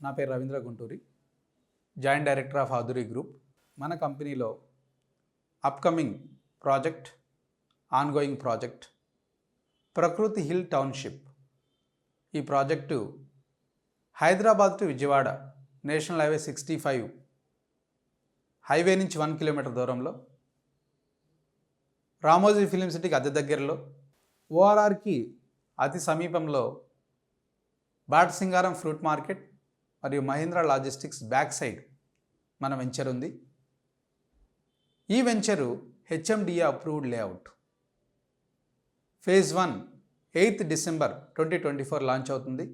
నా పేరు Ravindra Gunturi, joint director of Aadhuri group. మన కంపెనీలో upcoming project, ongoing project Prakruthi hill township. ఈ project Hyderabad to Vijayawada national highway 65 highway నుంచి 1 కిలోమీటర్ దూరంలో, రామోజీ ఫిలిం సిటీకి అతి దగ్గరలో, ఓఆర్ఆర్కి అతి సమీపంలో బాటసింగారం ఫ్రూట్ మార్కెట్ మరియు మహీంద్రా లాజిస్టిక్స్ బ్యాక్ సైడ్ మన వెంచర్ ఉంది. ఈ venture HMDA approved layout. Phase 1 8th December 2024 launch అవుతుంది.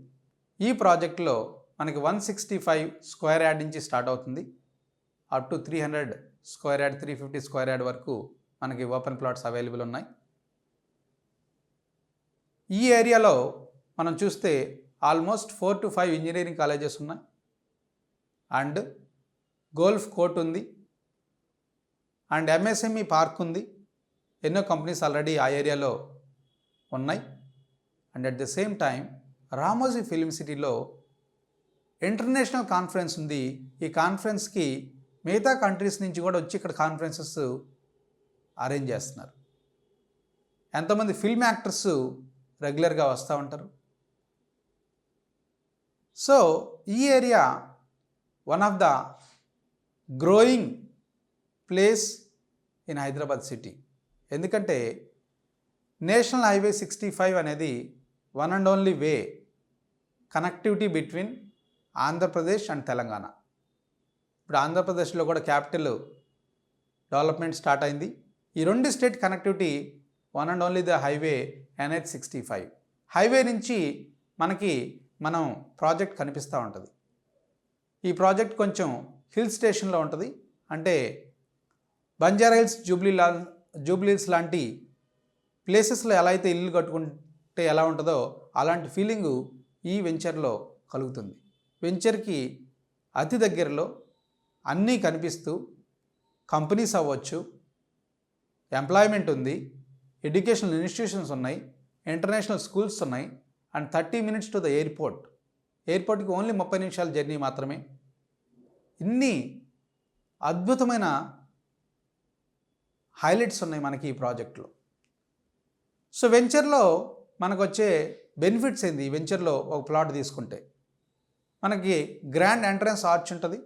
ఈ ప్రాజెక్టులో మనకి 165 స్క్వేర్ యార్డ్ నుంచి స్టార్ట్ అవుతుంది. Up to 300 square yard, 350 square yard వరకు మనకి ఓపెన్ ప్లాట్స్ అవైలబుల్ ఉన్నాయి. ఈ ఏరియాలో మనం చూస్తే ఆల్మోస్ట్ 4 to 5 ఇంజనీరింగ్ కాలేజెస్ ఉన్నాయి అండ్ గోల్ఫ్ కోర్ట్ ఉంది అండ్ ఎంఎస్ఎంఈ పార్క్ ఉంది. ఎన్నో కంపెనీస్ ఆల్రెడీ ఆ ఏరియాలో ఉన్నాయి. And at the same time Ramoji film సిటీలో ఇంటర్నేషనల్ కాన్ఫరెన్స్ ఉంది. ఈ కాన్ఫరెన్స్కి మిగతా కంట్రీస్ నుంచి కూడా వచ్చి ఇక్కడ కాన్ఫరెన్సెస్ అరేంజ్ చేస్తున్నారు. ఎంతోమంది ఫిల్మ్ యాక్టర్స్ రెగ్యులర్గా వస్తూ ఉంటారు. సో ఈ area one of the growing place in Hyderabad city. ఎందుకంటే నేషనల్ హైవే 65 అనేది one and only way connectivity between Andhra Pradesh and Telangana. ఇప్పుడు ఆంధ్రప్రదేశ్లో కూడా క్యాపిటల్ డెవలప్మెంట్ స్టార్ట్ అయింది. ఈ రెండు state connectivity one and only the highway NH 65. Highway నుంచి మనం ప్రాజెక్ట్ కనిపిస్తూ ఉంటుంది. ఈ ప్రాజెక్ట్ కొంచెం హిల్ స్టేషన్లో ఉంటుంది. అంటే బంజారా హిల్స్, జూబ్లీహిల్స్ లాంటి ప్లేసెస్లో ఎలా అయితే ఇల్లు కట్టుకుంటే ఎలా ఉంటుందో అలాంటి ఫీలింగు ఈ వెంచర్లో కలుగుతుంది. వెంచర్కి అతి దగ్గరలో అన్నీ కనిపిస్తూ కంపెనీస్ అవ్వచ్చు, ఎంప్లాయ్మెంట్ ఉంది, ఎడ్యుకేషనల్ ఇన్స్టిట్యూషన్స్ ఉన్నాయి, ఇంటర్నేషనల్ స్కూల్స్ ఉన్నాయి and 30 minutes to the airport. ఎయిర్పోర్ట్కి ఓన్లీ 30 నిమిషాల జర్నీ మాత్రమే. ఇన్ని అద్భుతమైన హైలైట్స్ ఉన్నాయి మనకి ఈ ప్రాజెక్ట్లో. సో వెంచర్లో మనకు వచ్చే బెనిఫిట్స్ ఏంది? ఈ వెంచర్లో ఒక ప్లాట్ తీసుకుంటే మనకి గ్రాండ్ ఎంట్రన్స్ ఆర్చ్ ఉంటుంది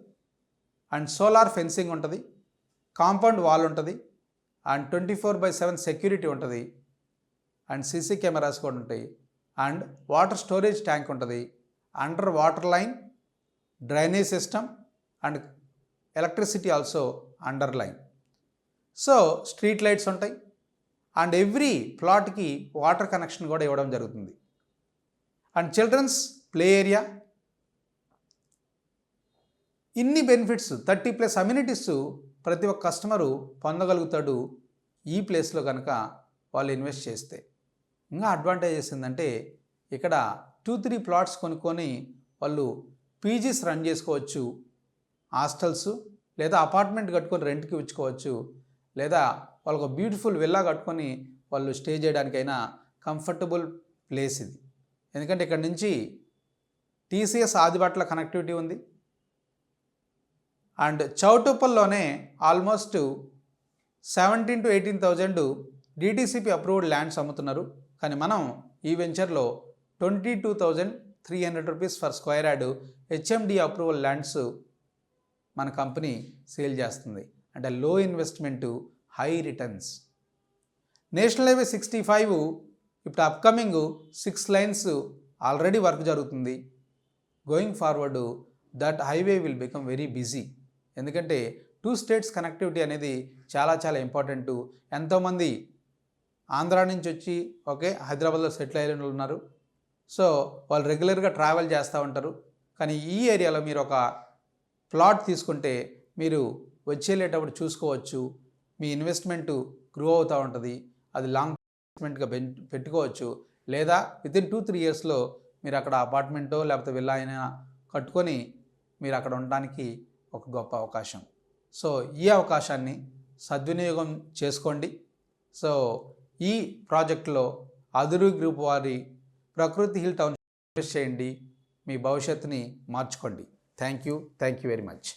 అండ్ సోలార్ ఫెన్సింగ్ ఉంటుంది, కాంపౌండ్ వాల్ ఉంటుంది అండ్ 24/7 సెక్యూరిటీ ఉంటుంది అండ్ సీసీ కెమెరాస్ కూడా ఉంటాయి అండ్ వాటర్ స్టోరేజ్ ట్యాంక్ ఉంటుంది, under water line, drainage system and electricity also under line. So street lights ఉంటాయి అండ్ ఎవ్రీ ప్లాట్కి వాటర్ కనెక్షన్ కూడా ఇవ్వడం జరుగుతుంది. అండ్ చిల్డ్రన్స్ ప్లే ఏరియా, ఇన్ని బెనిఫిట్స్ 30+ అమ్యూనిటీస్ ప్రతి ఒక్క కస్టమరు పొందగలుగుతాడు ఈ ప్లేస్లో కనుక వాళ్ళు ఇన్వెస్ట్ చేస్తే. ఇంకా అడ్వాంటేజెస్ ఏంటంటే ఇక్కడ 2-3 ప్లాట్స్ కొనుక్కొని వాళ్ళు పీజీస్ రన్ చేసుకోవచ్చు, హాస్టల్స్ లేదా అపార్ట్మెంట్ కట్టుకొని రెంట్కి ఇచ్చుకోవచ్చు, లేదా వాళ్ళకు బ్యూటిఫుల్ విల్లా కట్టుకొని వాళ్ళు స్టే చేయడానికైనా కంఫర్టబుల్ ప్లేస్ ఇది. ఎందుకంటే ఇక్కడ నుంచి టీసీఎస్ ఆదిబాట్ల కనెక్టివిటీ ఉంది అండ్ చౌటుప్పల్లోనే almost 17,000 to 18,000 DTCP approved lands అమ్ముతున్నారు. కానీ మనం ఈ వెంచర్లో 22,300 rupees for square yard HMD approval lands మన కంపెనీ సేల్ చేస్తుంది. అంటే low investment, high returns. National highway 65 ఇప్పుడు అప్కమింగ్ 6 లైన్స్ ఆల్రెడీ వర్క్ జరుగుతుంది. Going forward that highway will become very busy. ఎందుకంటే 2 స్టేట్స్ కనెక్టివిటీ అనేది చాలా చాలా ఇంపార్టెంటు. ఎంతోమంది ఆంధ్రా నుంచి వచ్చి హైదరాబాద్లో సెటిల్ అయిన వాళ్ళు ఉన్నారు. సో వాళ్ళు రెగ్యులర్గా ట్రావెల్ చేస్తూ ఉంటారు. కానీ ఈ ఏరియాలో మీరు ఒక ప్లాట్ తీసుకుంటే మీరు వచ్చేటప్పుడు చూసుకోవచ్చు, మీ ఇన్వెస్ట్మెంట్ గ్రో అవుతూ ఉంటుంది, అది లాంగ్ ఇన్వెస్ట్మెంట్గా పెట్టుకోవచ్చు, లేదా వితిన్ 2-3 ఇయర్స్లో మీరు అక్కడ అపార్ట్మెంటో లేకపోతే విల్లా అయినా కట్టుకొని మీరు అక్కడ ఉండడానికి ఒక గొప్ప అవకాశం. సో ఈ అవకాశాన్ని సద్వినియోగం చేసుకోండి. సో ఈ ప్రాజెక్టులో ఆధురి గ్రూప్ వారి ప్రకృతి హిల్ టౌన్ ఇన్వెస్ట్ చేయండి, మీ భవిష్యత్తుని మార్చుకోండి. Thank you very much.